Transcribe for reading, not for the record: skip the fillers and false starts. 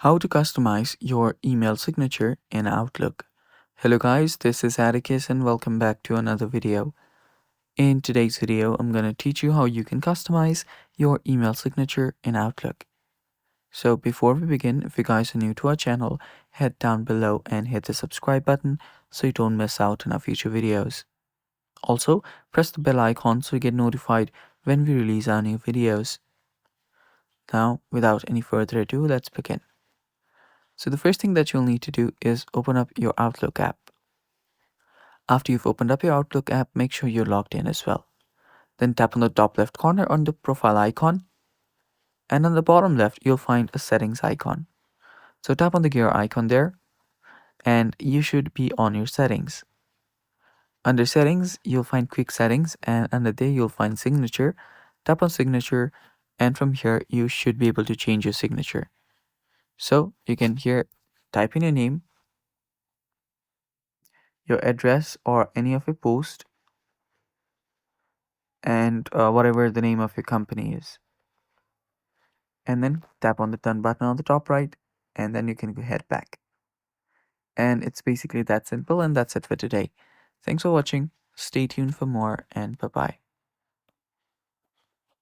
How to customize your email signature in Outlook. Hello guys, this is Atticus and welcome back to another video. In today's video, I'm going to teach you how you can customize your email signature in Outlook. So before we begin, if you guys are new to our channel, head down below and hit the subscribe button so you don't miss out on our future videos. Also, press the bell icon so you get notified when we release our new videos. Now, without any further ado, let's begin. So the first thing that you'll need to do is open up your Outlook app. After you've opened up your Outlook app, make sure you're logged in as well. Then tap on the top left corner on the profile icon, and on the bottom left, you'll find a settings icon. So tap on the gear icon there, and you should be on your settings. Under settings, you'll find quick settings, and under there, you'll find signature. Tap on signature, and from here, you should be able to change your signature. So you can here type in your name, your address, or any of your post, and whatever the name of your company is. And then tap on the done button on the top right, and then you can head back. And it's basically that simple, and that's it for today. Thanks for watching. Stay tuned for more, and bye bye.